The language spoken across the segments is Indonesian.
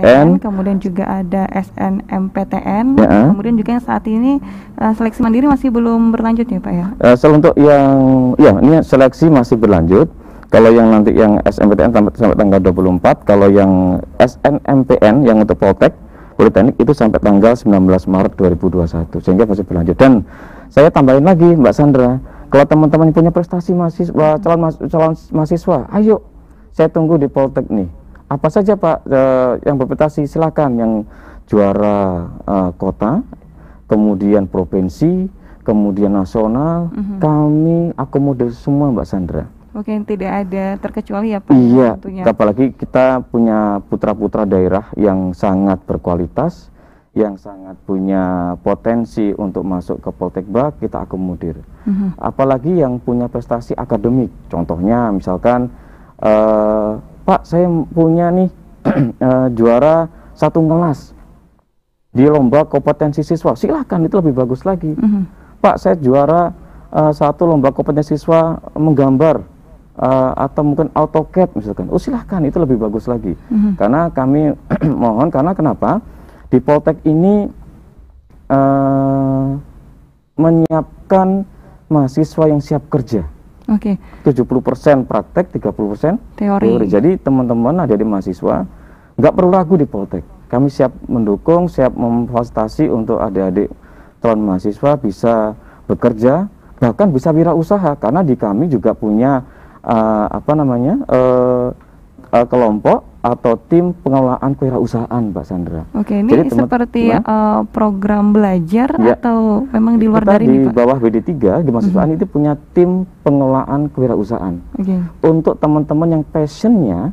SNMPTN, kemudian juga ada SNMPTN, kemudian juga yang saat ini seleksi mandiri masih belum berlanjut ya Pak ya? Untuk yang ini seleksi masih berlanjut. Kalau yang nanti yang SNMPTN sampai tanggal 24, kalau yang SNMPN yang untuk Poltek Politeknik itu sampai tanggal 19 Maret 2021, sehingga masih berlanjut. Dan saya tambahin lagi Mbak Sandra, kalau teman-teman punya prestasi mahasiswa, calon mahasiswa, ayo saya tunggu di Poltek nih. Apa saja Pak yang berprestasi, silakan. Yang juara kota, kemudian provinsi, kemudian nasional, kami akomodir semua Mbak Sandra. Oke, tidak ada terkecuali ya Pak? Iya, ya, apalagi kita punya putra-putra daerah yang sangat berkualitas, yang sangat punya potensi untuk masuk ke Poltekba, kita akomodir. Apalagi yang punya prestasi akademik, contohnya misalkan Pak, saya punya nih juara 1 kelas di lomba kompetensi siswa, silakan, itu lebih bagus lagi. Pak, saya juara 1 lomba kompetensi siswa menggambar atau mungkin AutoCAD misalkan, silahkan, itu lebih bagus lagi. Karena kami mohon, karena kenapa di Poltek ini menyiapkan mahasiswa yang siap kerja. 70% praktek, 30% teori. Jadi teman-teman ada di mahasiswa nggak perlu ragu di Poltek. Kami siap mendukung, siap memfasilitasi untuk adik-adik calon mahasiswa bisa bekerja, bahkan bisa wirausaha, karena di kami juga punya kelompok atau tim pengelolaan kewirausahaan Mbak Sandra. Oke, ini jadi, seperti program belajar atau memang di luar dari ini Pak? Di bawah WD3 di mahasiswaan itu punya tim pengelolaan kewirausahaan. Untuk teman-teman yang passionnya,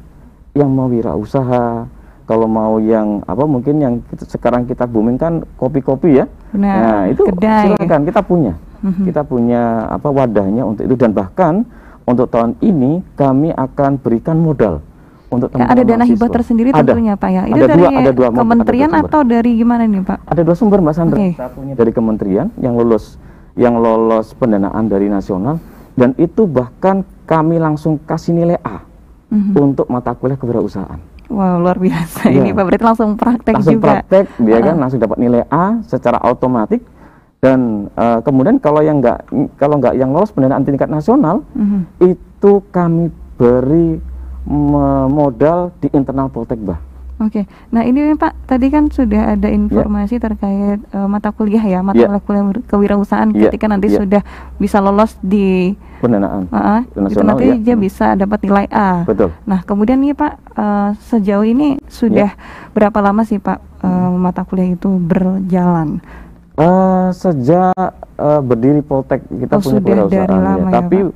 yang mau wirausaha, kalau mau yang mungkin yang sekarang kita booming kan kopi-kopi ya. Nah, itu silakan, kita punya. Kita punya wadahnya untuk itu, dan bahkan untuk tahun ini kami akan berikan modal untuk teman-teman ada dana hibah tersendiri tentunya Pak ya. Itu dari kementerian atau dari gimana nih Pak? Ada 2 sumber Mbak Sandra. Satunya dari kementerian yang lolos pendanaan dari nasional, dan itu bahkan kami langsung kasih nilai A untuk mata kuliah kewirausahaan. Wow, luar biasa ini Pak, berarti langsung praktek juga. Praktek, dia kan langsung dapat nilai A secara otomatis. Dan kemudian kalau nggak yang lolos pendanaan tingkat nasional, itu kami beri modal di internal Poltekba. Nah ini Pak, tadi kan sudah ada informasi terkait mata kuliah ya, kuliah kewirausasahaan ketika nanti sudah bisa lolos di pendanaan itu nanti dia bisa dapat nilai A. Betul. Nah kemudian nih Pak, sejauh ini sudah berapa lama sih Pak mata kuliah itu berjalan? Sejak berdiri Poltek kita punya kewirausahaan ya. Tapi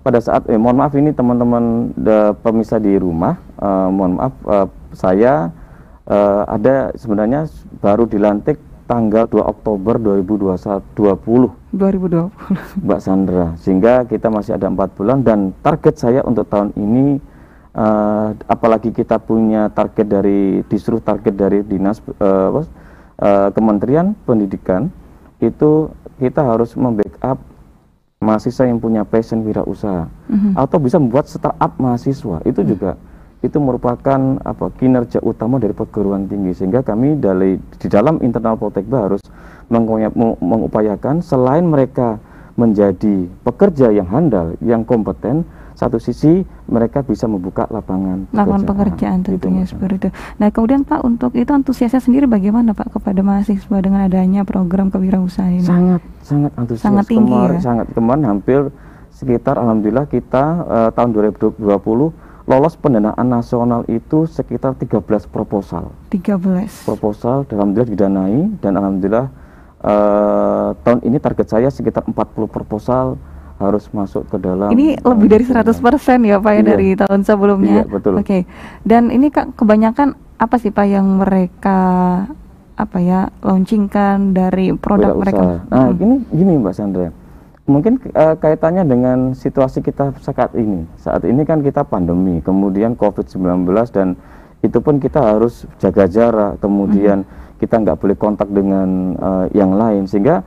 pada saat mohon maaf ini teman-teman pemirsa di rumah, mohon maaf saya ada sebenarnya baru dilantik tanggal 2 Oktober 2020 Mbak Sandra, sehingga kita masih ada 4 bulan, dan target saya untuk tahun ini apalagi kita punya target dari dinas Kementerian Pendidikan, itu kita harus membackup mahasiswa yang punya passion wirausaha, atau bisa membuat startup mahasiswa. Itu juga itu merupakan kinerja utama dari perguruan tinggi, sehingga kami di dalam internal Poltekba harus mengupayakan selain mereka menjadi pekerja yang handal, yang kompeten, satu sisi mereka bisa membuka lapangan pekerjaan tentunya seperti itu. Nah kemudian Pak, untuk itu antusiasnya sendiri bagaimana Pak kepada mahasiswa dengan adanya program kewirausahaan ini? Sangat antusias. Sangat tinggi kemarin hampir sekitar, alhamdulillah kita tahun 2020 lolos pendanaan nasional itu sekitar 13 proposal. 13 proposal, alhamdulillah didanai, dan alhamdulillah tahun ini target saya sekitar 40 proposal harus masuk ke dalam. Ini lebih dari 100% ya Pak ya dari tahun sebelumnya. Iya, betul. Dan ini Kak, kebanyakan apa sih Pak yang mereka launchingkan dari produk mereka? Nah, gini Mbak Sandra. Mungkin kaitannya dengan situasi kita saat ini. Saat ini kan kita pandemi, kemudian COVID-19, dan itu pun kita harus jaga jarak, kemudian kita nggak boleh kontak dengan yang lain, sehingga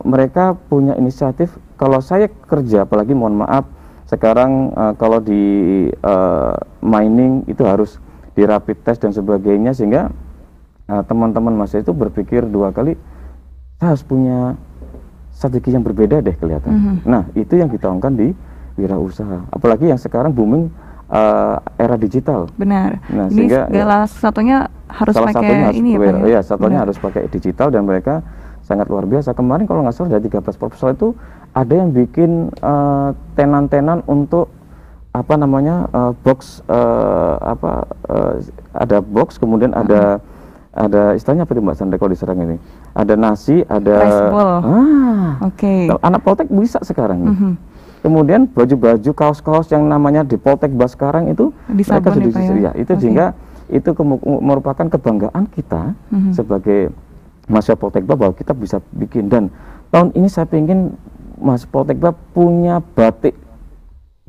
mereka punya inisiatif. Kalau saya kerja, apalagi mohon maaf sekarang kalau di mining itu harus di rapid test dan sebagainya, sehingga teman-teman mahasiswa itu berpikir 2 kali, saya harus punya strategi yang berbeda deh kelihatan. Nah, itu yang ditaungkan di wirausaha. Apalagi yang sekarang booming era digital. Benar. Nah, ini sehingga segala satunya harus pakai ini ya Pak ya? Iya, satunya harus pakai digital, dan mereka sangat luar biasa. Kemarin kalau nggak salah dari 13 proposal itu ada yang bikin tenan-tenan untuk apa namanya box ada box, kemudian ada istilahnya apa itu Mbak Sandra kalau diserang ini, ada nasi, ada anak Poltek bisa sekarang. Kemudian baju-baju, kaos-kaos yang namanya di Poltek Bas sekarang itu mereka sudah itu sehingga itu merupakan kebanggaan kita sebagai mahasiswa Poltekba bahwa kita bisa bikin. Dan tahun ini saya ingin Mas Poltekba punya batik.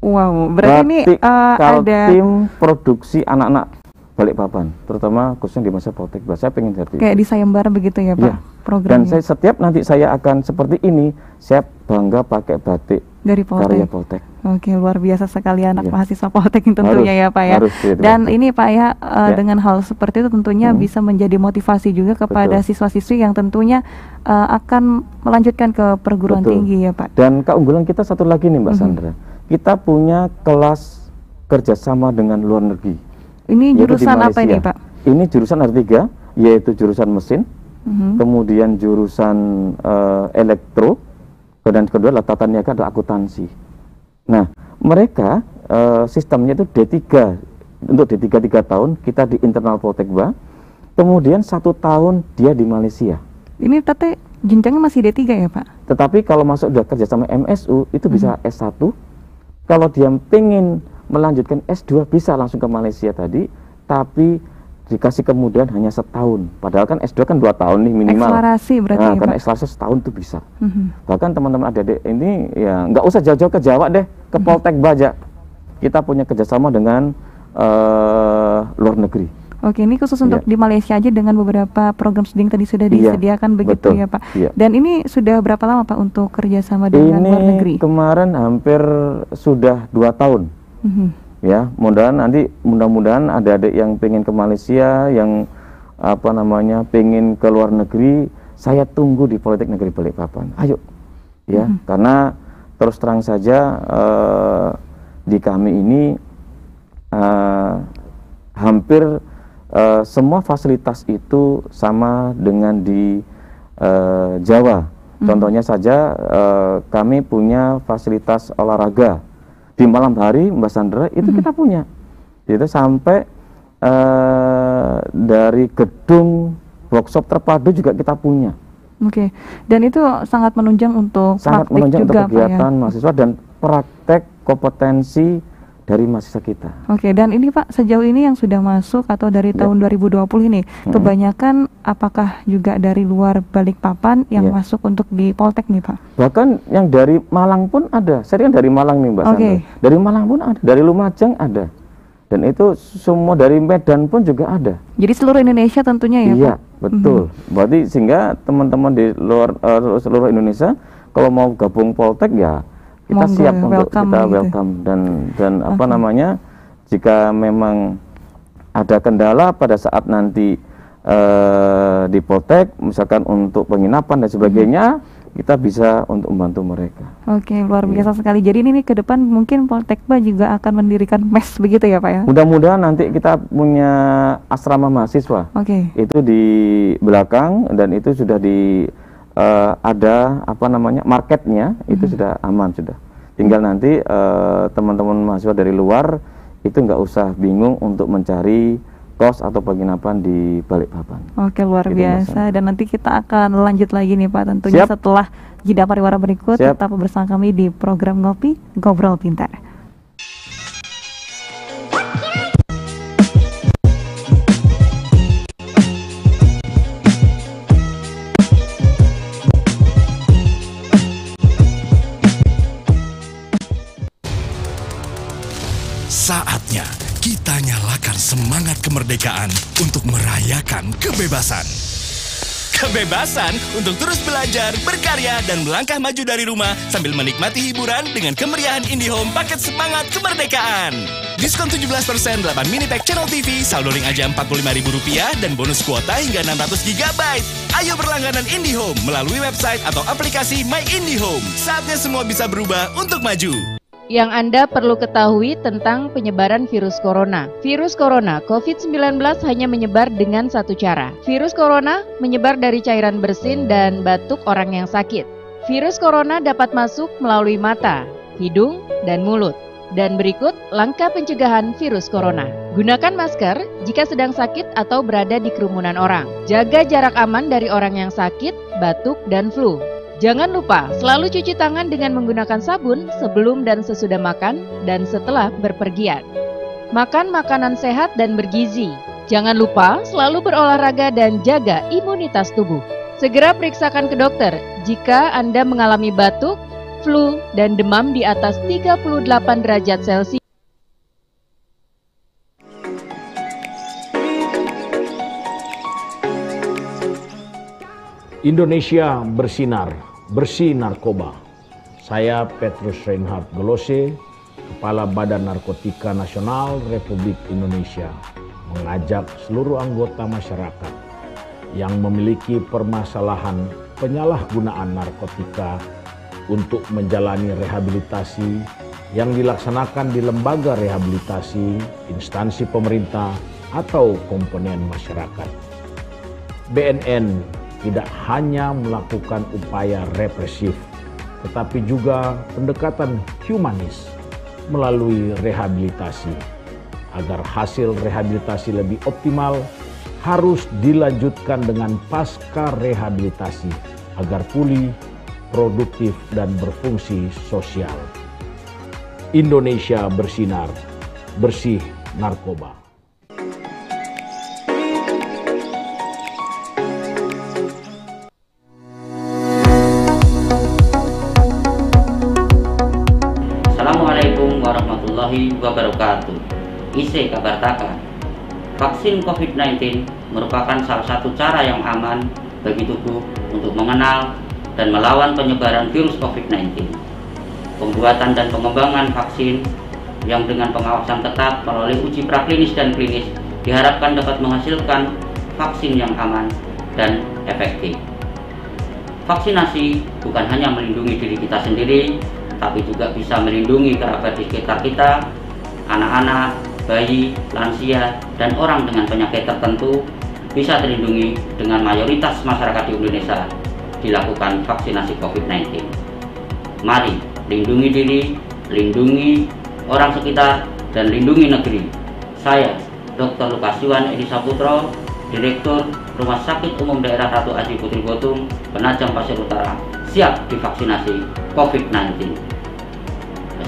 Wow, berarti batik ini ada tim produksi anak-anak Balikpapan, terutama khususnya di masa Poltekba. Saya pengen jadi kayak di sayembara begitu ya Pak, ya. Programnya. Dan setiap nanti saya akan seperti ini, saya bangga pakai batik dari Poltek. Karya Poltek. Oke, luar biasa sekali anak mahasiswa Poltek tentunya ya Pak ya. Dan ini Pak ya, dengan hal seperti itu tentunya bisa menjadi motivasi juga kepada siswa-siswi yang tentunya akan melanjutkan ke perguruan tinggi ya Pak. Dan keunggulan kita satu lagi nih Mbak Sandra, kita punya kelas kerjasama dengan luar negeri. Ini jurusan apa ini Pak? Ini jurusan R3, yaitu jurusan mesin, kemudian jurusan elektro, dan kedua adalah tata niaga atau akuntansi. Nah, mereka sistemnya itu D3, untuk D3 3 tahun, kita di internal Poltekba, kemudian 1 tahun dia di Malaysia. Ini tapi jenjangnya masih D3 ya Pak? Tetapi kalau masuk udah kerjasama MSU, itu bisa S1, kalau dia pengen melanjutkan S2 bisa langsung ke Malaysia tadi, tapi dikasih kemudian hanya 1 tahun. Padahal kan S2 kan 2 tahun nih minimal. Akselerasi berarti ya, karena akselerasi 1 tahun itu bisa. Bahkan teman-teman adik-adik ini ya nggak usah jauh-jauh ke Jawa deh, ke Poltekba aja. Kita punya kerjasama dengan luar negeri. Oke, ini khusus untuk di Malaysia aja dengan beberapa program studi tadi sudah disediakan begitu ya Pak. Dan ini sudah berapa lama Pak untuk kerjasama dengan luar negeri? Kemarin hampir sudah 2 tahun. Ya, mudah-mudahan adik-adik yang pengen ke Malaysia, yang apa namanya pengen ke luar negeri, saya tunggu di Politeknik Negeri Balikpapan. Ayo, ya, karena terus terang saja di kami ini hampir semua fasilitas itu sama dengan di Jawa. Contohnya saja kami punya fasilitas olahraga. Di malam hari Mbak Sandra itu kita punya, itu sampai dari gedung workshop terpadu juga kita punya. Oke, dan itu sangat menunjang untuk praktik juga, untuk kegiatan mahasiswa dan praktek kompetensi dari mahasiswa kita. Oke, dan ini Pak, sejauh ini yang sudah masuk atau dari tahun 2020 ini, kebanyakan apakah juga dari luar Balikpapan yang masuk untuk di Poltek nih Pak? Bahkan yang dari Malang pun ada. Saya kan dari Malang nih Mbak Sandra. Dari Malang pun ada, dari Lumajang ada. Dan itu semua dari Medan pun juga ada. Jadi seluruh Indonesia tentunya ya Pak? Iya, betul. Berarti sehingga teman-teman di luar seluruh Indonesia kalau mau gabung Poltek ya kita siap untuk kita welcome dan apa namanya, jika memang ada kendala pada saat nanti di Poltek misalkan untuk penginapan dan sebagainya, kita bisa untuk membantu mereka. Oke, luar biasa sekali. Jadi ini ke depan mungkin Poltekba juga akan mendirikan mes begitu ya Pak ya? Mudah-mudahan nanti kita punya asrama mahasiswa. Itu di belakang, dan itu sudah di ada apa namanya marketnya, itu sudah aman sudah. Tinggal nanti teman-teman mahasiswa dari luar itu nggak usah bingung untuk mencari kos atau penginapan di Balikpapan. Oke, luar biasa. Dan nanti kita akan lanjut lagi nih Pak tentunya setelah jeda pariwara berikut. Tetap bersama kami di program Ngopi Ngobrol Pintar. Saatnya kita nyalakan semangat kemerdekaan untuk merayakan kebebasan. Kebebasan untuk terus belajar, berkarya, dan melangkah maju dari rumah sambil menikmati hiburan dengan kemeriahan IndiHome paket semangat kemerdekaan. Diskon 17%, 8 mini pack Channel TV, saldo link aja Rp45.000 dan bonus kuota hingga 600 GB. Ayo berlangganan IndiHome melalui website atau aplikasi My IndiHome. Saatnya semua bisa berubah untuk maju. Yang Anda perlu ketahui tentang penyebaran virus corona. Virus corona COVID-19 hanya menyebar dengan satu cara. Virus corona menyebar dari cairan bersin dan batuk orang yang sakit. Virus corona dapat masuk melalui mata, hidung, dan mulut. Dan berikut langkah pencegahan virus corona. Gunakan masker jika sedang sakit atau berada di kerumunan orang. Jaga jarak aman dari orang yang sakit, batuk, dan flu. Jangan lupa selalu cuci tangan dengan menggunakan sabun sebelum dan sesudah makan dan setelah berpergian. Makan makanan sehat dan bergizi. Jangan lupa selalu berolahraga dan jaga imunitas tubuh. Segera periksakan ke dokter jika Anda mengalami batuk, flu, dan demam di atas 38 derajat Celcius. Indonesia bersinar, bersih narkoba. Saya Petrus Reinhard Golose, Kepala Badan Narkotika Nasional Republik Indonesia, mengajak seluruh anggota masyarakat yang memiliki permasalahan penyalahgunaan narkotika untuk menjalani rehabilitasi yang dilaksanakan di lembaga rehabilitasi, instansi pemerintah, atau komponen masyarakat. BNN tidak hanya melakukan upaya represif, tetapi juga pendekatan humanis melalui rehabilitasi. Agar hasil rehabilitasi lebih optimal, harus dilanjutkan dengan pasca rehabilitasi agar pulih, produktif, dan berfungsi sosial. Indonesia bersinar, bersih narkoba. Assalamualaikum warahmatullahi wabarakatuh. IC kabar taka. Vaksin COVID-19 merupakan salah satu cara yang aman bagi tubuh untuk mengenal dan melawan penyebaran virus COVID-19. Pembuatan dan pengembangan vaksin yang dengan pengawasan ketat melalui uji praklinis dan klinis diharapkan dapat menghasilkan vaksin yang aman dan efektif. Vaksinasi bukan hanya melindungi diri kita sendiri, tapi juga bisa melindungi kerabat di sekitar kita, anak-anak, bayi, lansia, dan orang dengan penyakit tertentu bisa terlindungi dengan mayoritas masyarakat di Indonesia dilakukan vaksinasi COVID-19. Mari lindungi diri, lindungi orang sekitar, dan lindungi negeri. Saya, Dr. Lukas Yuwan Edi Saputro, Direktur Rumah Sakit Umum Daerah Ratu Aji Putri Botung, Penajam Pasir Utara, siap divaksinasi COVID-19.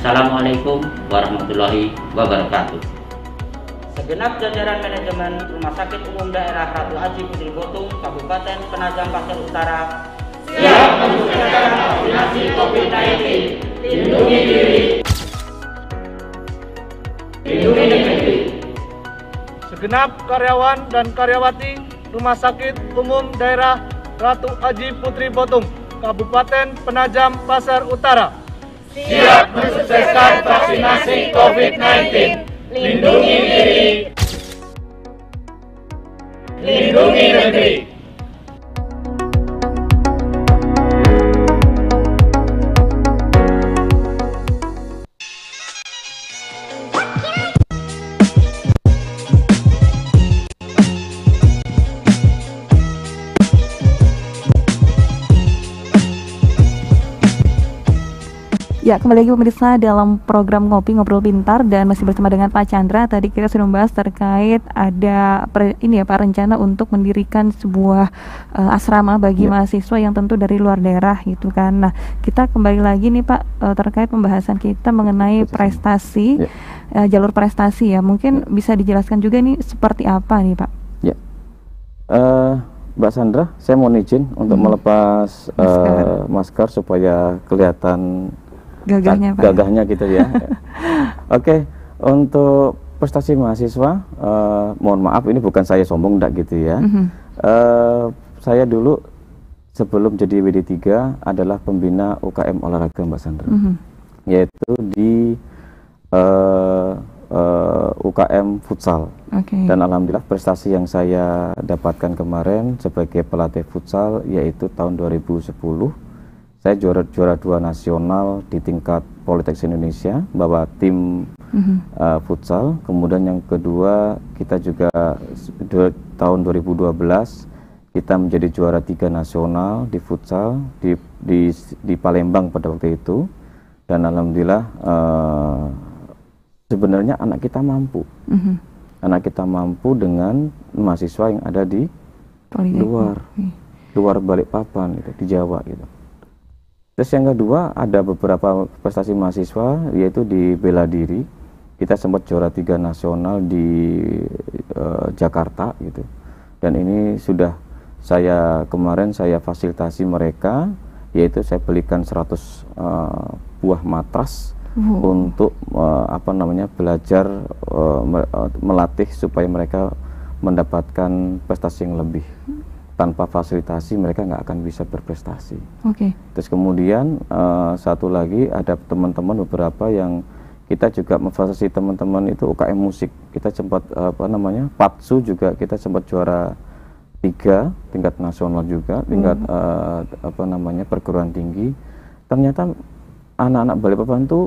Assalamualaikum warahmatullahi wabarakatuh. Segenap jajaran manajemen Rumah Sakit Umum Daerah Ratu Aji Putri Botung, Kabupaten Penajam Pasir Utara, siap menyelesaikan vaksinasi COVID-19. Lindungi diri, lindungi negeri. Segenap karyawan dan karyawati Rumah Sakit Umum Daerah Ratu Aji Putri Botung, Kabupaten Penajam Pasir Utara, siap mensukseskan vaksinasi COVID-19. Lindungi diri, lindungi negeri. Ya, kembali lagi pemirsa dalam program Ngopi Ngobrol Pintar dan masih bersama dengan Pak Chandra. Tadi kita sudah membahas terkait ada Pak rencana untuk mendirikan sebuah asrama bagi mahasiswa yang tentu dari luar daerah gitu kan. Nah, kita kembali lagi nih Pak terkait pembahasan kita mengenai prestasi, jalur prestasi ya. Mungkin bisa dijelaskan juga nih seperti apa nih Pak? Ya, Mbak Sandra, saya mohon izin untuk melepas masker supaya kelihatan gagahnya gitu ya. Oke, untuk prestasi mahasiswa, mohon maaf ini bukan saya sombong enggak gitu ya. Saya dulu sebelum jadi WD3 adalah pembina UKM olahraga Mbak Sandra, yaitu di UKM futsal. Dan alhamdulillah prestasi yang saya dapatkan kemarin sebagai pelatih futsal yaitu tahun 2010 saya juara 2 nasional di tingkat Politeknik Indonesia bawa tim futsal. Kemudian yang kedua kita juga tahun 2012 kita menjadi juara 3 nasional di futsal di Palembang pada waktu itu. Dan alhamdulillah sebenarnya anak kita mampu. Anak kita mampu dengan mahasiswa yang ada di luar Balikpapan gitu, di Jawa gitu. Terus yang kedua ada beberapa prestasi mahasiswa yaitu di bela diri. Kita sempat juara 3 nasional di Jakarta gitu. Dan ini sudah kemarin saya fasilitasi mereka, yaitu saya belikan 100 buah matras untuk belajar melatih supaya mereka mendapatkan prestasi yang lebih. Tanpa fasilitasi mereka nggak akan bisa berprestasi. Terus kemudian satu lagi ada teman-teman beberapa yang kita juga memfasilitasi teman-teman itu UKM musik. Kita sempat Patsu juga kita sempat juara 3 tingkat nasional juga, tingkat perguruan tinggi. Ternyata anak-anak Balikpapan itu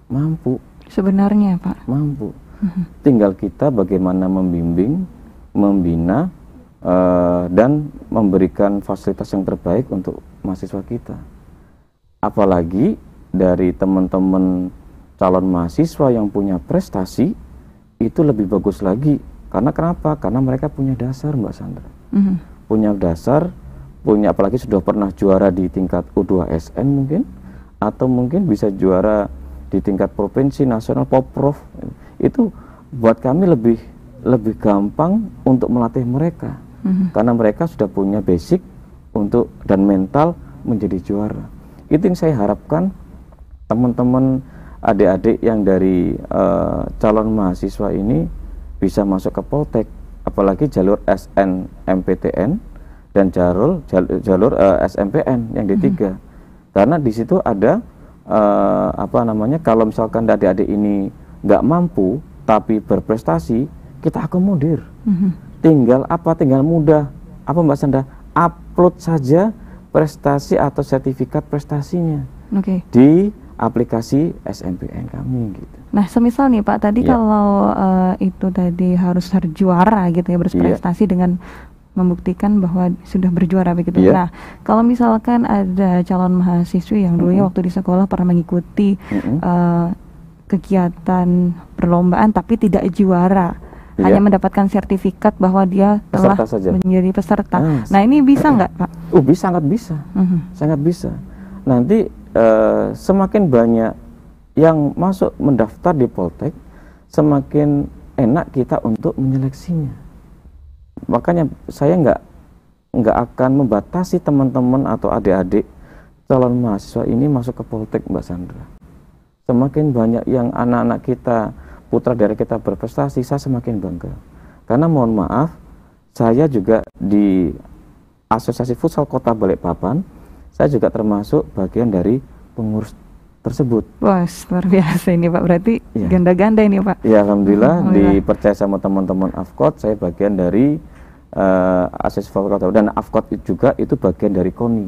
mampu sebenarnya, Pak. Mampu. Tinggal kita bagaimana membimbing, membina dan memberikan fasilitas yang terbaik untuk mahasiswa kita. Apalagi dari teman-teman calon mahasiswa yang punya prestasi itu lebih bagus lagi. Karena kenapa? Karena mereka punya dasar, Mbak Sandra. Punya dasar, apalagi sudah pernah juara di tingkat U2SN mungkin, atau mungkin bisa juara di tingkat provinsi, nasional, Poprov. Itu buat kami lebih gampang untuk melatih mereka. Karena mereka sudah punya basic dan mental menjadi juara. Itu yang saya harapkan teman-teman adik-adik yang dari calon mahasiswa ini bisa masuk ke Poltek, apalagi jalur SNMPTN dan jalur SMPN yang D3. Karena di situ ada kalau misalkan adik-adik ini nggak mampu tapi berprestasi, kita akomodir. Tinggal mudah Mbak Sandra, upload saja prestasi atau sertifikat prestasinya di aplikasi SMPN kami gitu. Nah, semisal nih Pak tadi kalau itu tadi harus juara gitu ya, berprestasi dengan membuktikan bahwa sudah berjuara begitu. Nah, kalau misalkan ada calon mahasiswi yang dulunya waktu di sekolah pernah mengikuti kegiatan perlombaan tapi tidak juara, hanya mendapatkan sertifikat bahwa dia telah menjadi peserta. Nah, ini bisa nggak, Pak? Sangat bisa. Sangat bisa. Nanti semakin banyak yang masuk mendaftar di Poltek, semakin enak kita untuk menyeleksinya. Makanya saya nggak akan membatasi teman-teman atau adik-adik calon mahasiswa ini masuk ke Poltek, Mbak Sandra. Semakin banyak yang anak-anak kita, putra daerah kita berprestasi, saya semakin bangga. Karena mohon maaf, saya juga di Asosiasi Futsal Kota Balikpapan, saya juga termasuk bagian dari pengurus tersebut. Wah, luar biasa ini Pak, berarti ganda-ganda ini Pak. Ya, alhamdulillah dipercaya sama teman-teman AFKOT, saya bagian dari Asosiasi Futsal Kota, dan AFKOT juga itu bagian dari KONI.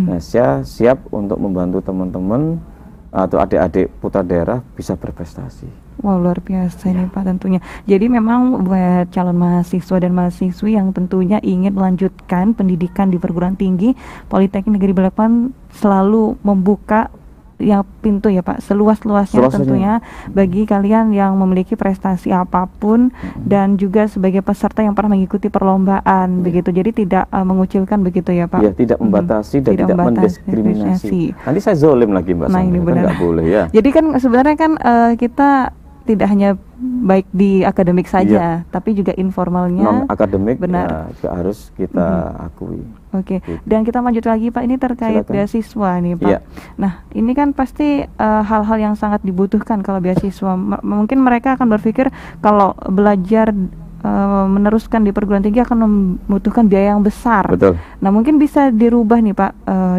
Nah, saya siap untuk membantu teman-teman atau adik-adik putra daerah bisa berprestasi. Wah, luar biasa ini Pak tentunya. Jadi memang buat calon mahasiswa dan mahasiswi yang tentunya ingin melanjutkan pendidikan di perguruan tinggi, Politeknik Negeri Balikpapan selalu membuka pintu ya Pak, seluas-luasnya tentunya bagi kalian yang memiliki prestasi apapun dan juga sebagai peserta yang pernah mengikuti perlombaan begitu. Jadi tidak mengucilkan begitu ya Pak. Ya, tidak membatasi dan tidak mendiskriminasi. Nanti saya zolim lagi Mbak. Nah, ini benar. Nggak boleh ya. Jadi kan sebenarnya kan kita tidak hanya baik di akademik saja, tapi juga informalnya. Non-akademik juga harus kita akui. Oke, dan kita lanjut lagi Pak, ini terkait beasiswa nih Pak. Nah, ini kan pasti hal-hal yang sangat dibutuhkan kalau beasiswa. Mungkin mereka akan berpikir kalau belajar meneruskan di perguruan tinggi akan membutuhkan biaya yang besar. Betul. Nah, mungkin bisa dirubah nih Pak,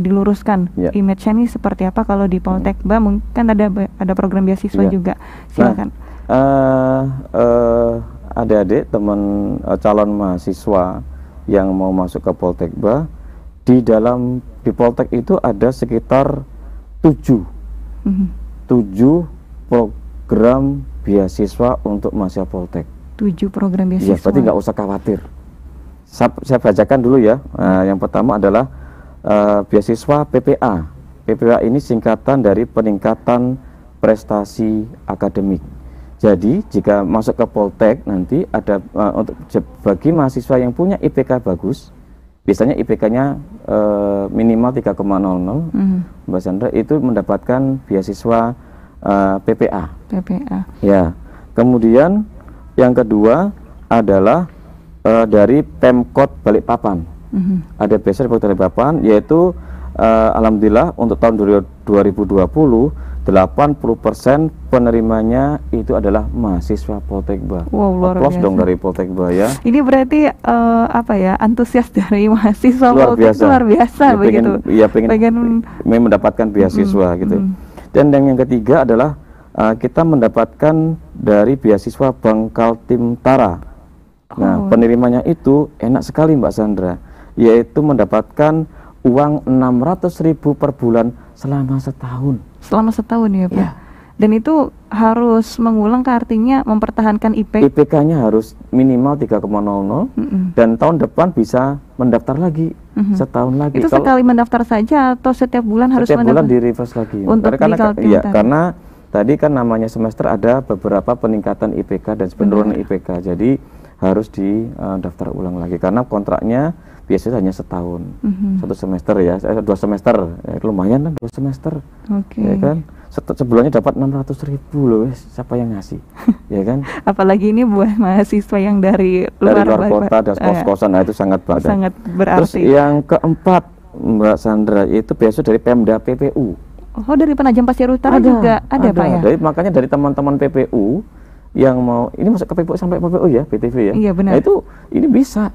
diluruskan image-nya ini seperti apa kalau di Poltekba mungkin ada program beasiswa juga. Silakan. adik-adik teman calon mahasiswa yang mau masuk ke Poltekba, di Poltek itu ada sekitar 7 program beasiswa untuk mahasiswa Poltek. 7 program beasiswa. Ya, berarti nggak usah khawatir. Saya bacakan dulu ya. Yang pertama adalah beasiswa PPA. PPA ini singkatan dari peningkatan prestasi akademik. Jadi jika masuk ke Poltek nanti ada untuk bagi mahasiswa yang punya IPK bagus, biasanya IPK-nya minimal 3,00, Mbak Sandra, itu mendapatkan beasiswa PPA. PPA. Ya. Kemudian yang kedua adalah dari Pemkot Balikpapan. Ada beasiswa dari Balikpapan, yaitu alhamdulillah untuk tahun 2020 80% penerimanya itu adalah mahasiswa Poltekba. Wow, luar biasa dong dari Poltekba ya. Ini berarti antusias dari mahasiswa Poltek luar biasa ya, begitu. Pengen mendapatkan beasiswa gitu. Dan yang ketiga adalah kita mendapatkan dari beasiswa Bangkal Timtara. Nah, penerimanya itu enak sekali Mbak Sandra, yaitu mendapatkan uang 600.000 per bulan selama setahun. Selama setahun ya Pak? Ya. Dan itu harus mengulang, artinya mempertahankan IPK-nya harus minimal 3,00 dan tahun depan bisa mendaftar lagi setahun lagi. Itu sekali mendaftar saja atau setiap bulan harus mendaftar? Setiap bulan di reverse lagi. Untuk karena tadi kan namanya semester ada beberapa peningkatan IPK dan penurunan IPK, jadi harus daftar ulang lagi karena kontraknya biasanya hanya setahun, 1 semester ya, 2 semester, ya, lumayan kan 2 semester, ya kan, sebulannya dapat 600.000 loh, siapa yang ngasih, ya kan? Apalagi ini buat mahasiswa yang dari luar kota, dan kos-kosan, nah itu sangat berarti. Terus yang keempat Mbak Sandra, itu beasiswa dari Pemda PPU. Oh, dari Penajam Pasir Utara juga ada Pak ya? Makanya dari teman-teman PPU yang mau ini masuk ke PPU sampai PPU ya, PTV ya. Iya benar. Nah itu ini bisa.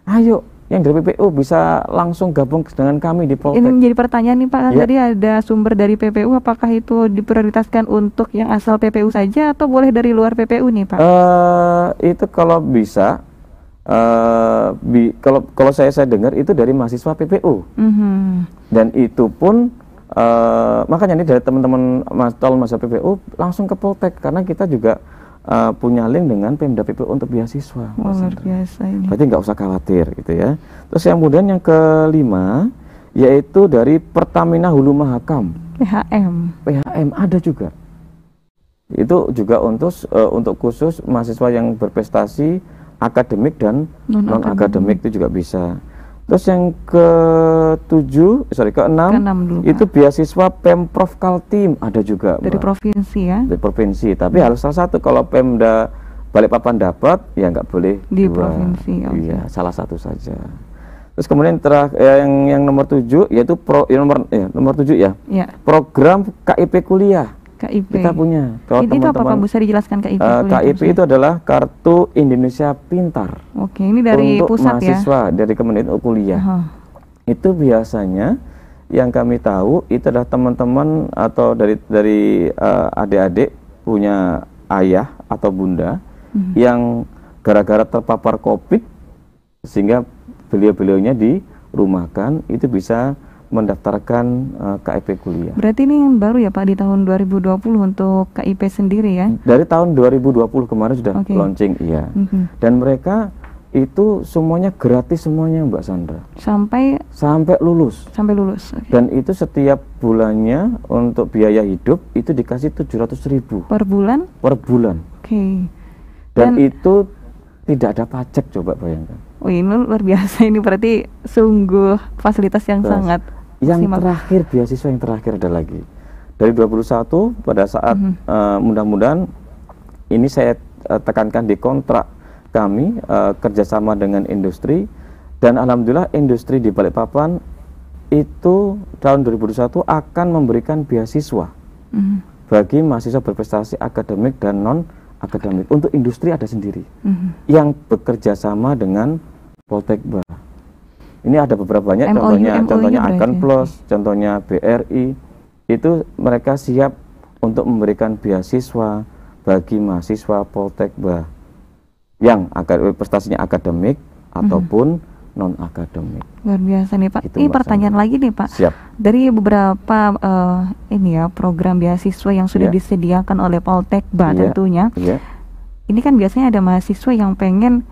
Ayo yang dari PPU bisa langsung gabung dengan kami di Poltek. Ini menjadi pertanyaan nih Pak, kan tadi ada sumber dari PPU, apakah itu diprioritaskan untuk yang asal PPU saja atau boleh dari luar PPU nih Pak? Itu kalau bisa, kalau saya dengar itu dari mahasiswa PPU. Dan itu pun makanya ini dari teman-teman calon mahasiswa PPU langsung ke Poltek, karena kita juga punya link dengan Pemda PPU untuk beasiswa. Luar biasa ini. Berarti nggak usah khawatir gitu ya. Terus yang kemudian yang kelima yaitu dari Pertamina Hulu Mahakam. PHM ada juga. Itu juga untuk khusus mahasiswa yang berprestasi akademik dan non akademik itu juga bisa. Terus yang keenam itu beasiswa Pemprov Kaltim ada juga, Mbak. Dari provinsi ya? Dari provinsi, tapi harus salah satu. Kalau Pemda Balikpapan dapat, ya nggak boleh di provinsi. Iya, salah satu saja. Terus kemudian yang nomor 7 yaitu nomor 7 ya. Program KIP kuliah. KIP. Kita punya. Kalau itu apa Pak, bisa dijelaskan KIP? KIP itu adalah Kartu Indonesia Pintar. Oke, ini dari untuk pusat mahasiswa, dari Kementerian kuliah. Itu biasanya yang kami tahu itu adalah teman-teman atau dari adik-adik punya ayah atau bunda yang gara-gara terpapar COVID sehingga beliau-beliaunya dirumahkan, itu bisa mendaftarkan KIP kuliah. Berarti ini yang baru ya Pak di tahun 2020 untuk KIP sendiri ya? Dari tahun 2020 kemarin sudah launching, iya. Dan mereka itu semuanya gratis semuanya Mbak Sandra. Sampai lulus. Sampai lulus. Dan itu setiap bulannya untuk biaya hidup itu dikasih 700.000. Per bulan? Per bulan. Dan itu tidak ada pajak, coba bayangkan. Oh, ini luar biasa, ini berarti sungguh fasilitas yang sangat. Yang terakhir, beasiswa yang terakhir ada lagi dari 21 pada saat mudah-mudahan ini saya tekankan di kontrak kami kerjasama dengan industri, dan alhamdulillah industri di Balikpapan itu tahun 2021 akan memberikan beasiswa bagi mahasiswa berprestasi akademik dan non akademik. Untuk industri ada sendiri yang bekerja sama dengan Poltekba. Ini ada beberapa banyak, contohnya Akan Plus, contohnya BRI, itu mereka siap untuk memberikan beasiswa bagi mahasiswa Poltekba yang prestasinya akademik ataupun non-akademik. Luar biasa nih Pak. Ini pertanyaan lagi nih Pak. Siap. Dari beberapa program beasiswa yang sudah disediakan oleh Poltekba tentunya. Ini kan biasanya ada mahasiswa yang pengen,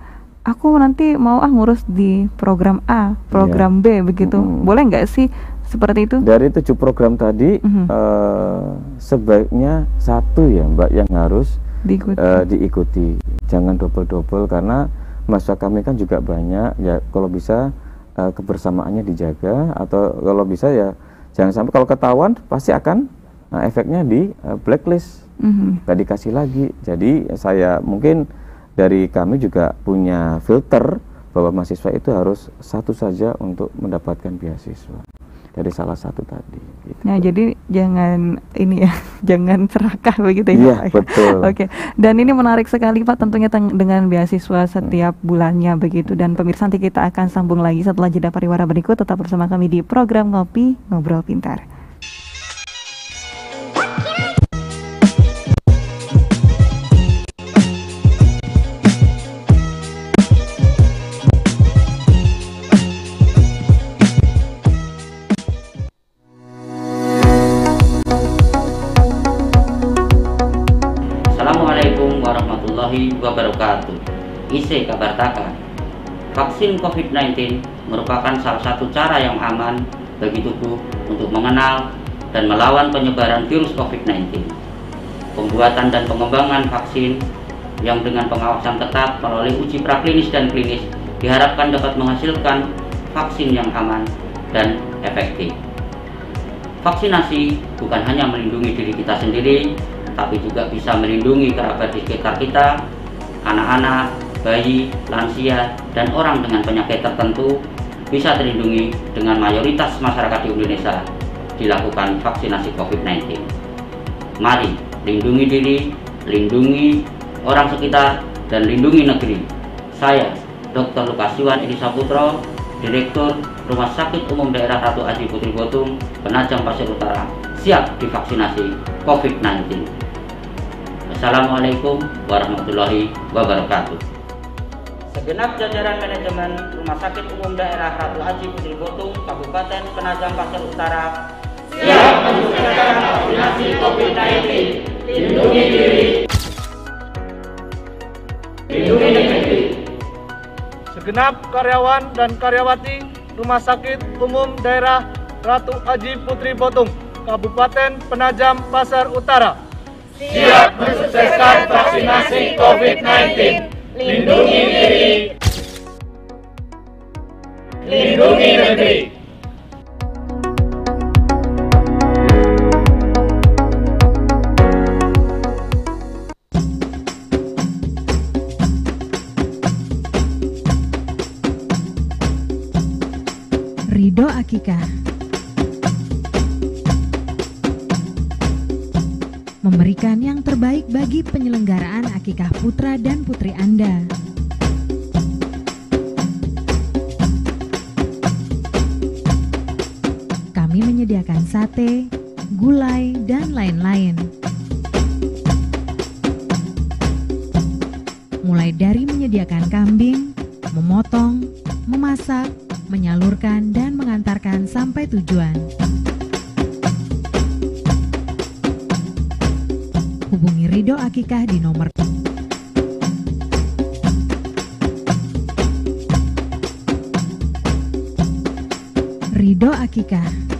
aku nanti mau ngurus di program A, program B begitu. Boleh nggak sih seperti itu? Dari 7 program tadi sebaiknya 1 ya Mbak yang harus diikuti. Jangan double-double karena mahasiswa kami kan juga banyak ya, kalau bisa kebersamaannya dijaga, atau kalau bisa ya jangan sampai, kalau ketahuan pasti akan efeknya di blacklist, gak dikasih lagi. Jadi saya mungkin dari kami juga punya filter bahwa mahasiswa itu harus 1 saja untuk mendapatkan beasiswa dari salah satu tadi gitu. Nah jadi jangan jangan serakah begitu ya Pak. Betul. Oke. Dan ini menarik sekali Pak, tentunya dengan beasiswa setiap bulannya begitu. Dan pemirsa, nanti kita akan sambung lagi setelah jeda pariwara berikut. Tetap bersama kami di program Ngopi Ngobrol Pintar. Wabarakatuh. IC kabar taka. Vaksin COVID-19 merupakan salah satu cara yang aman bagi tubuh untuk mengenal dan melawan penyebaran virus COVID-19. Pembuatan dan pengembangan vaksin yang dengan pengawasan ketat melalui uji praklinis dan klinis diharapkan dapat menghasilkan vaksin yang aman dan efektif. Vaksinasi bukan hanya melindungi diri kita sendiri, tapi juga bisa melindungi kerabat di sekitar kita, anak-anak, bayi, lansia, dan orang dengan penyakit tertentu bisa terlindungi dengan mayoritas masyarakat di Indonesia dilakukan vaksinasi COVID-19. Mari lindungi diri, lindungi orang sekitar, dan lindungi negeri. Saya, Dr. Lukas Yuwan Edi Saputro, Direktur Rumah Sakit Umum Daerah Ratu Aji Putri Botung, Penajam Pasir Utara, siap divaksinasi COVID-19. Assalamualaikum warahmatullahi wabarakatuh. Segenap jajaran manajemen Rumah Sakit Umum Daerah Ratu Aji Putri Botung, Kabupaten Penajam Pasir Utara, siap menyukseskan vaksinasi COVID-19. Lindungi diri, lindungi negeri. Segenap karyawan dan karyawati Rumah Sakit Umum Daerah Ratu Aji Putri Botung, Kabupaten Penajam Pasir Utara, siap mensukseskan vaksinasi COVID-19. Lindungi diri, lindungi negeri. Ridho Akikah memberikan yang terbaik bagi penyelenggaraan akikah putra dan putri Anda. Kami menyediakan sate, gulai, dan lain-lain. Mulai dari menyediakan kambing, memotong, memasak, menyalurkan, dan mengantarkan sampai tujuan. Hubungi Ridho Akikah di nomor Ridho Akikah.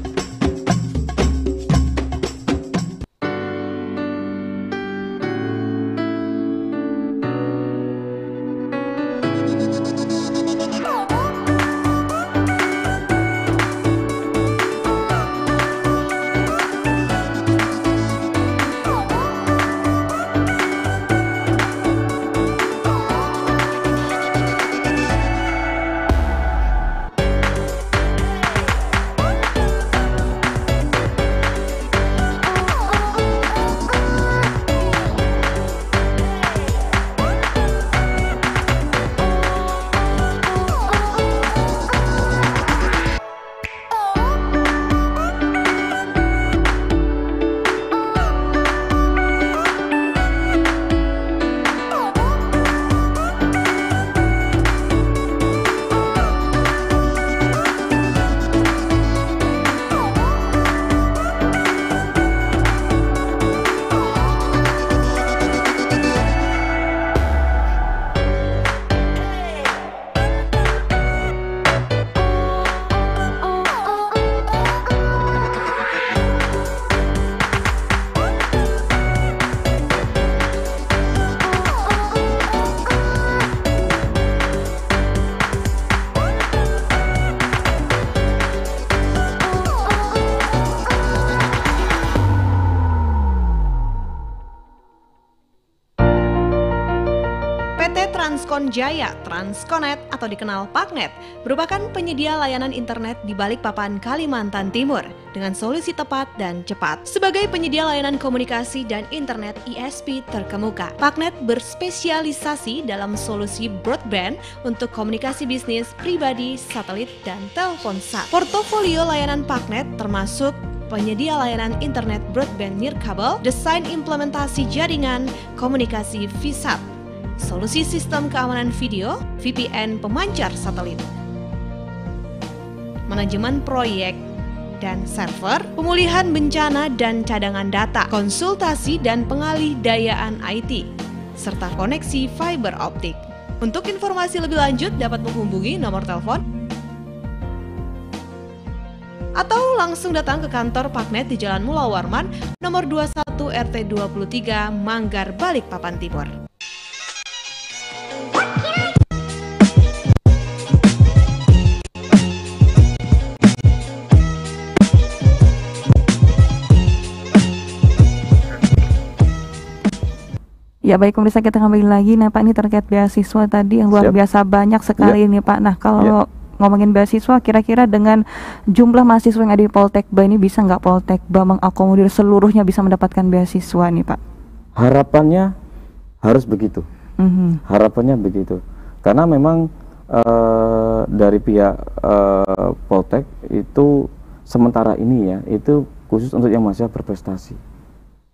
Telkom Jaya, Transconnect atau dikenal Paknet, merupakan penyedia layanan internet di Balikpapan, Kalimantan Timur dengan solusi tepat dan cepat. Sebagai penyedia layanan komunikasi dan internet ISP terkemuka, Paknet berspesialisasi dalam solusi broadband untuk komunikasi bisnis, pribadi, satelit, dan telepon sat. Portofolio layanan Paknet termasuk penyedia layanan internet broadband nirkabel, desain implementasi jaringan, komunikasi VSAT, solusi sistem keamanan video, VPN pemancar satelit, manajemen proyek dan server, pemulihan bencana dan cadangan data, konsultasi dan pengalih-dayaan IT, serta koneksi fiber optik. Untuk informasi lebih lanjut dapat menghubungi nomor telepon atau langsung datang ke kantor Paknet di Jalan Mula Warman, nomor 21 RT 23, Manggar, Balikpapan Timur. Ya baik pemirsa, kita kembali lagi. Nah Pak, ini terkait beasiswa tadi yang luar biasa banyak sekali ini Pak. Nah kalau ngomongin beasiswa, kira-kira dengan jumlah mahasiswa yang ada di Poltekba ini bisa nggak Poltekba mengakomodir seluruhnya bisa mendapatkan beasiswa nih Pak? Harapannya harus begitu. Harapannya begitu. Karena memang dari pihak Poltek itu sementara ini ya, itu khusus untuk yang masih berprestasi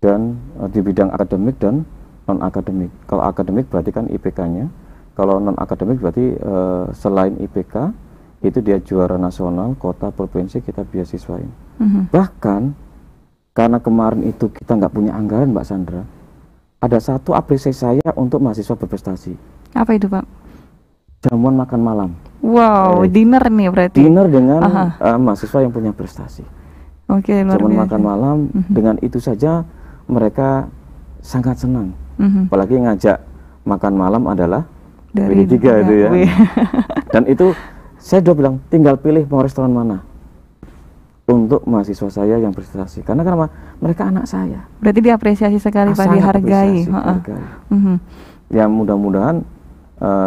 dan di bidang akademik dan non akademik. Kalau akademik berarti kan IPK-nya. Kalau non akademik berarti selain IPK itu dia juara nasional, kota, provinsi kita beasiswain. Bahkan karena kemarin itu kita nggak punya anggaran Mbak Sandra, ada satu apresiasi saya untuk mahasiswa berprestasi. Apa itu Pak? Jamuan makan malam. Wow, dinner nih berarti. Dinner dengan mahasiswa yang punya prestasi. Oke, luar biasa. Jamuan makan malam, dengan itu saja mereka sangat senang. Apalagi ngajak makan malam adalah dari tiga itu ya. Dan itu saya udah bilang tinggal pilih mau restoran mana untuk mahasiswa saya yang berprestasi. Karena mereka anak saya. Berarti diapresiasi sekali Pak, dihargai. Ya mudah-mudahan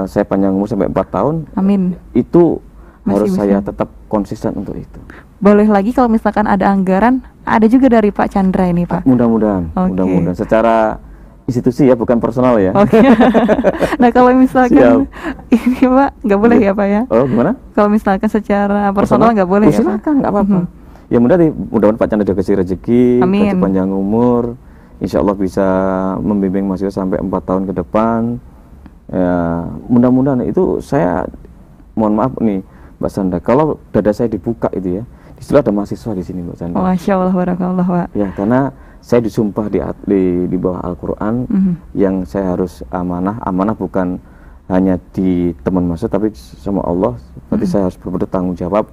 saya panjang umur sampai 4 tahun. Amin. Itu harus saya tetap konsisten untuk itu. Boleh lagi kalau misalkan ada anggaran, ada juga dari Pak Chandra ini Pak. Mudah-mudahan, mudah-mudahan secara institusi ya, bukan personal ya. Nah kalau misalkan ini Pak nggak boleh ya Pak ya? Oh gimana? Kalau misalkan secara personal nggak boleh ya? Silakan, nggak apa-apa. Ya mudah-mudahan Pak Chandra kasih rezeki, kasih panjang umur, insya Allah bisa membimbing mahasiswa sampai 4 tahun ke depan. Ya mudah-mudahan itu. Saya mohon maaf nih Mbak Sandra, kalau dada saya dibuka itu ya, di situ ada mahasiswa di sini Mbak Sandra. Masya Allah, barakallah Pak. Ya karena saya disumpah di bawah Al-Quran yang saya harus amanah bukan hanya di teman mahasiswa tapi sama Allah. Berarti saya harus bertanggung jawab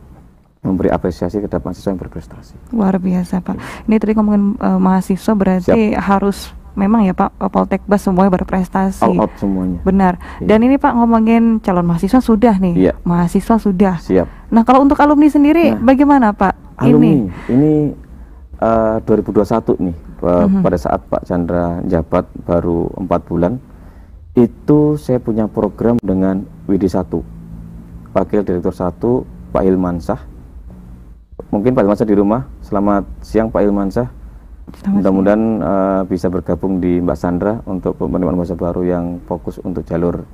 memberi apresiasi kepada mahasiswa yang berprestasi. Luar biasa Pak. Ini tadi ngomongin mahasiswa berarti harus memang ya Pak, Poltekba semuanya berprestasi. All out semuanya. Benar. Dan ini Pak ngomongin calon mahasiswa sudah nih. Mahasiswa sudah. Nah kalau untuk alumni sendiri bagaimana Pak? Alumni ini 2021 nih, pada saat Pak Chandra jabat baru 4 bulan, itu saya punya program dengan WD1, Wakil Direktur 1 Pak Hilmansah. Mungkin Pak Hilmansah di rumah. Selamat siang Pak Hilmansah. Mudah-mudahan bisa bergabung di Mbak Sandra untuk penerimaan mahasiswa baru yang fokus untuk jalur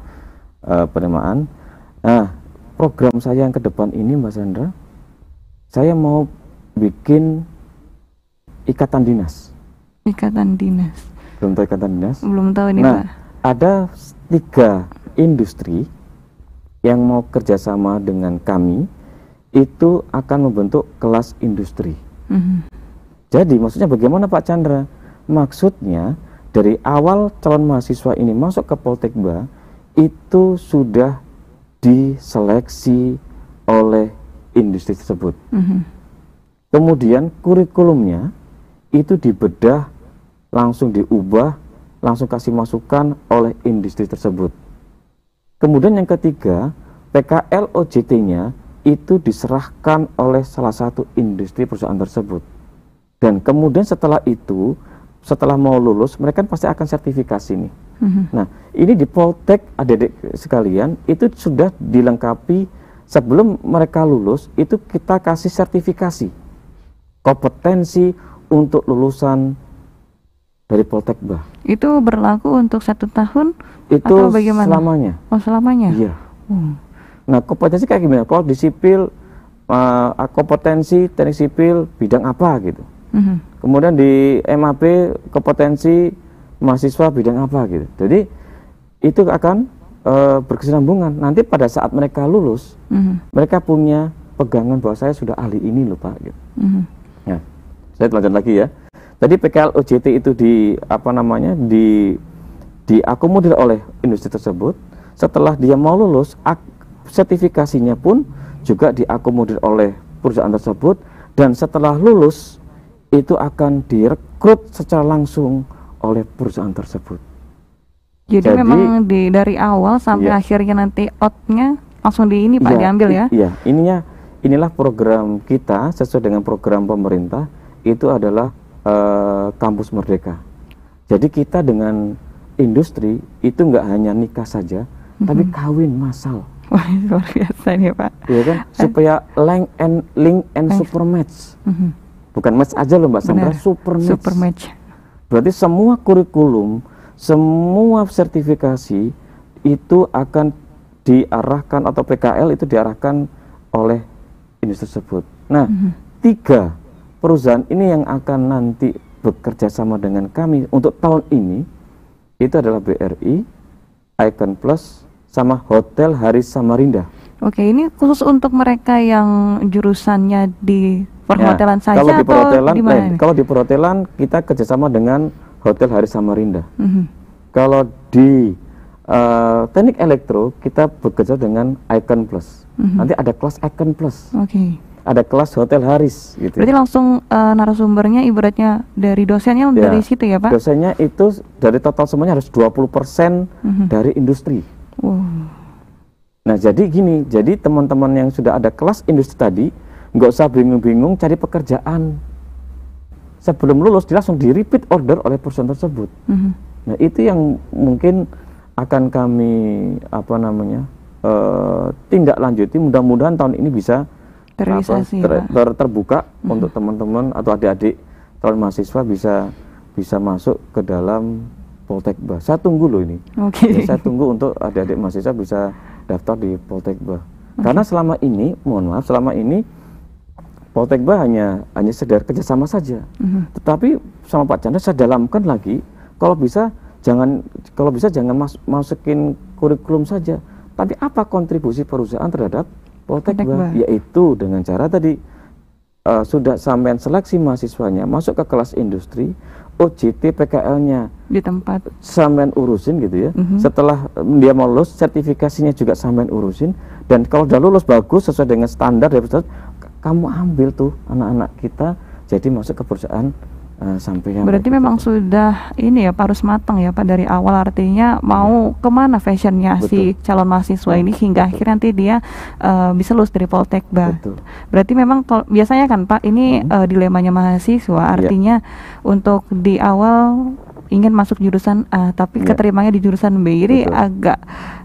penerimaan. Nah, program saya yang ke depan ini Mbak Sandra, saya mau bikin ikatan dinas. Ikatan dinas. Belum tahu ikatan dinas? Belum tahu ini Pak. Ada 3 industri yang mau kerjasama dengan kami, itu akan membentuk kelas industri. Jadi maksudnya bagaimana Pak Chandra? Maksudnya dari awal calon mahasiswa ini masuk ke Poltekba itu sudah diseleksi oleh industri tersebut. Kemudian kurikulumnya itu dibedah, langsung diubah, langsung kasih masukan oleh industri tersebut. Kemudian yang ketiga, PKL OJT-nya itu diserahkan oleh salah satu industri perusahaan tersebut. Dan kemudian setelah itu, setelah mau lulus, mereka pasti akan sertifikasi nih. Nah, ini di Poltek adik-adik sekalian itu sudah dilengkapi sebelum mereka lulus, itu kita kasih sertifikasi kompetensi untuk lulusan dari Poltekba. Itu berlaku untuk 1 tahun itu atau bagaimana? Selamanya. Oh, selamanya? Iya. Nah, kompetensi kayak gimana? Kalau di sipil, kompetensi teknik sipil bidang apa gitu. Kemudian di MAP kompetensi mahasiswa bidang apa gitu. Jadi itu akan berkesinambungan. Nanti pada saat mereka lulus, mereka punya pegangan bahwa saya sudah ahli ini loh Pak. Gitu. Nah, saya lanjut lagi ya. Tadi PKL OJT itu diakomodir oleh industri tersebut. Setelah dia mau lulus, sertifikasinya pun juga diakomodir oleh perusahaan tersebut, dan setelah lulus itu akan direkrut secara langsung oleh perusahaan tersebut. Jadi memang dari awal sampai akhirnya nanti outnya langsung Pak diambil ya? Iya, inilah program kita sesuai dengan program pemerintah, itu adalah Kampus Merdeka. Jadi kita dengan industri itu nggak hanya nikah saja, tapi kawin massal. Wah, luar biasa nih Pak. Iya kan, supaya link and super match. Bukan match aja loh Mbak Sandra, super match. Berarti semua kurikulum, semua sertifikasi itu akan diarahkan, atau PKL itu diarahkan oleh industri tersebut. Nah, 3 perusahaan ini yang akan nanti bekerja sama dengan kami untuk tahun ini, itu adalah BRI, Icon Plus, sama Hotel Haris Samarinda. Oke, ini khusus untuk mereka yang jurusannya di perhotelan saja kalau di perhotelan, atau di mana? Kalau di perhotelan kita kerjasama dengan Hotel Haris Samarinda. Kalau di teknik elektro kita bekerja dengan Icon Plus. Nanti ada kelas Icon Plus. Ada kelas Hotel Haris gitu. Berarti langsung narasumbernya ibaratnya dari dosennya dari situ ya Pak? Dosennya itu dari total semuanya harus 20% dari industri. Nah, jadi gini, jadi teman-teman yang sudah ada kelas industri tadi nggak usah bingung-bingung cari pekerjaan. Sebelum lulus dia langsung di repeat order oleh perusahaan tersebut. Nah, itu yang mungkin akan kami tindak lanjuti. Mudah-mudahan tahun ini bisa terbuka untuk teman-teman atau adik-adik calon mahasiswa bisa masuk ke dalam Poltekba. Saya tunggu loh ini. Saya tunggu untuk adik-adik mahasiswa bisa daftar di Poltekba. Karena selama ini, selama ini Poltekba hanya sekedar kerjasama saja. Tetapi sama Pak Chandra saya dalamkan lagi, kalau bisa jangan masukin kurikulum saja, tapi apa kontribusi perusahaan terhadap Poltekba, yaitu dengan cara tadi sudah sampean seleksi mahasiswanya masuk ke kelas industri, OJT PKL-nya di tempat sampean urusin gitu ya. Setelah dia mau lulus, sertifikasinya juga sampean urusin, dan kalau udah lulus bagus sesuai dengan standar dari perusahaan, kamu ambil tuh anak-anak kita jadi masuk ke perusahaan sampean. Berarti memang sudah ini ya Pak, harus matang ya Pak dari awal, artinya mau kemana fashionnya si calon mahasiswa ini hingga akhirnya nanti dia bisa lulus dari Poltekba. Berarti memang biasanya kan Pak ini dilemanya mahasiswa, artinya untuk di awal ingin masuk jurusan A tapi keterimanya di jurusan B, jadi agak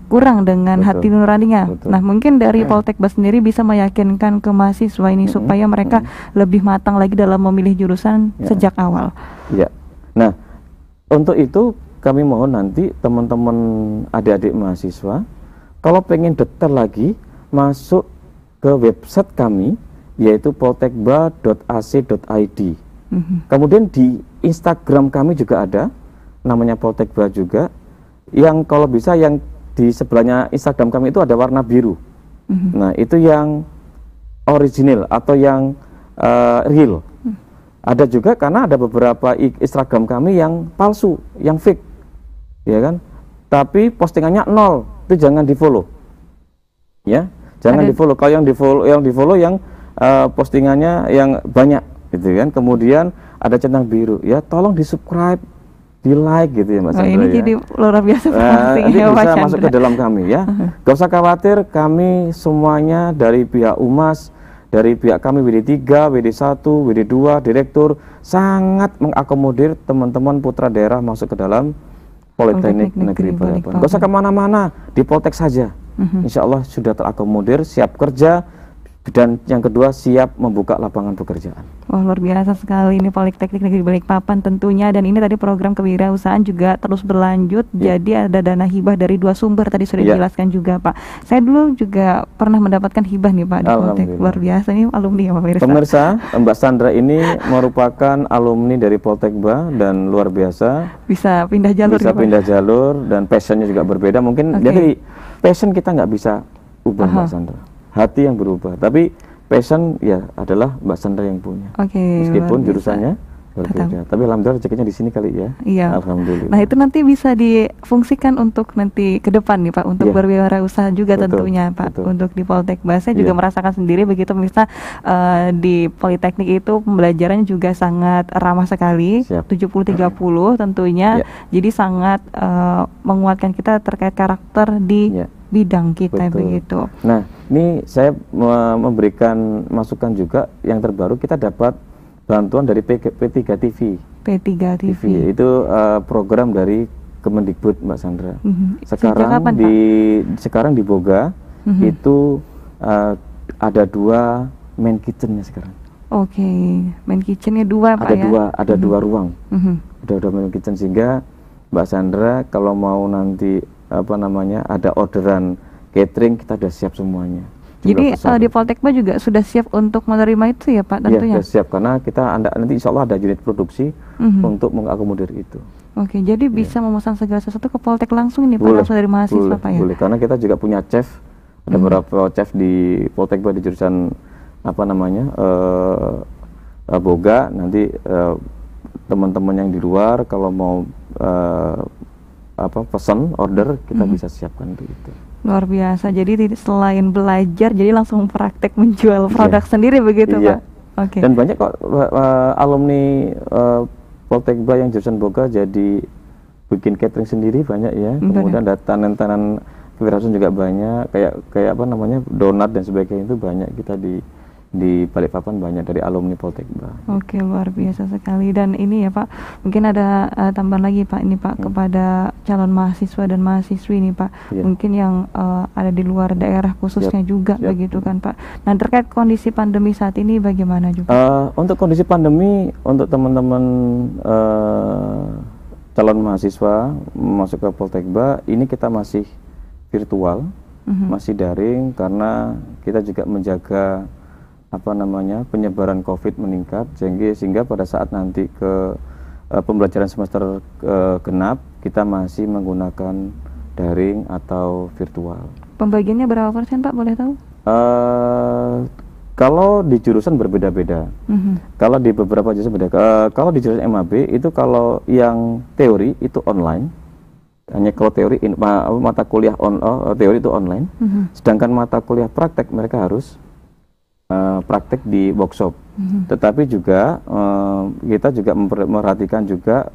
kurang dengan hati nuraninya. Nah, mungkin dari Poltekba sendiri bisa meyakinkan ke mahasiswa ini supaya mereka lebih matang lagi dalam memilih jurusan sejak awal. Ya. Nah, untuk itu kami mohon nanti teman-teman adik-adik mahasiswa kalau pengen detail lagi masuk ke website kami yaitu poltekba.ac.id. Kemudian di Instagram kami juga ada namanya Poltekba juga, yang kalau bisa yang di sebelahnya Instagram kami itu ada warna biru. Nah, itu yang original atau yang real. Ada juga karena ada beberapa Instagram kami yang palsu, yang fake, ya kan? Tapi postingannya 0, itu jangan di follow, ya, jangan di follow. Kalau yang di follow yang postingannya yang banyak, gitu kan? Kemudian ada centang biru, ya, tolong di subscribe, di like gitu ya Mbak Sandra. Ini jadi luar biasa nanti bisa masuk ke dalam kami ya. Gak usah khawatir, kami semuanya dari pihak Umas, dari pihak kami WD3, WD1, WD2, direktur sangat mengakomodir teman-teman putra daerah masuk ke dalam Politeknik Negeri Balikpapan. Gak usah kemana-mana, di Poltek saja. Insya Allah sudah terakomodir, siap kerja, dan yang kedua siap membuka lapangan pekerjaan. Wah, luar biasa sekali ini Politeknik Negeri Balikpapan tentunya, dan ini tadi program kewirausahaan juga terus berlanjut. Jadi ada dana hibah dari 2 sumber tadi sudah dijelaskan juga Pak. Saya dulu juga pernah mendapatkan hibah nih Pak di Politek. Luar biasa nih alumni ya Pak Pemirsa. Pemirsa, Mbak Sandra ini merupakan alumni dari Poltekba dan luar biasa. Bisa pindah jalur. Bisa pindah jalur dan passionnya juga berbeda. Mungkin jadi passion kita nggak bisa ubah Mbak Sandra. Hati yang berubah, tapi passion ya adalah Mbak Sandra yang punya. Meskipun jurusannya berbeda, tapi alhamdulillah rezekinya di sini kali ya. Iya. Alhamdulillah. Nah, itu nanti bisa difungsikan untuk nanti ke depan nih Pak, untuk berwirausaha juga tentunya Pak, untuk di Poltekba. Saya juga merasakan sendiri begitu pemirsa, di Politeknik itu pembelajarannya juga sangat ramah sekali, 70-30 tentunya. Jadi sangat menguatkan kita terkait karakter di bidang kita begitu. Nah, ini saya memberikan masukan juga yang terbaru, kita dapat bantuan dari P3 TV. P3 TV itu program dari Kemendikbud Mbak Sandra. Sekarang di Boga itu ada 2 main kitchennya sekarang. Main kitchennya 2 Pak ya? Ada 2 ruang. Ada 2 main kitchen, sehingga Mbak Sandra kalau mau nanti ada orderan catering, kita sudah siap semuanya. Jadi di Poltekba juga sudah siap untuk menerima itu ya Pak tentunya? Iya, sudah siap, karena kita nanti insya Allah ada unit produksi untuk mengakomodir itu. Jadi bisa memesan segala sesuatu ke Poltek langsung ini Pak, langsung dari mahasiswa Pak ya? Boleh, karena kita juga punya chef, ada beberapa chef di Poltekba di jurusan Boga. Nanti teman-teman yang di luar kalau mau pesan order, kita bisa siapkan itu. Luar biasa. Jadi selain belajar, jadi langsung praktek menjual produk sendiri begitu Pak. Dan banyak kok alumni Poltekba yang jurusan Boga jadi bikin catering sendiri, banyak ya. Kemudian talent-talent kewirausahaan juga banyak, kayak donat dan sebagainya, itu banyak kita di Balikpapan, banyak dari alumni Poltekba. Luar biasa sekali. Dan ini ya Pak, mungkin ada tambahan lagi Pak, ini Pak, kepada calon mahasiswa dan mahasiswi ini Pak, mungkin yang ada di luar daerah khususnya juga begitu kan Pak. Nah, terkait kondisi pandemi saat ini bagaimana juga? Untuk kondisi pandemi, untuk teman-teman calon mahasiswa masuk ke Poltekba, ini kita masih virtual, masih daring, karena kita juga menjaga penyebaran COVID meningkat, sehingga pada saat nanti ke pembelajaran semester genap, kita masih menggunakan daring atau virtual. Pembagiannya berapa persen Pak, boleh tahu? Kalau di jurusan berbeda-beda. Kalau di beberapa jurusan beda. Kalau di jurusan MAB itu, kalau yang teori itu online, hanya kalau teori mata kuliah teori itu online. Sedangkan mata kuliah praktek mereka harus praktek di workshop. Tetapi juga kita juga memperhatikan juga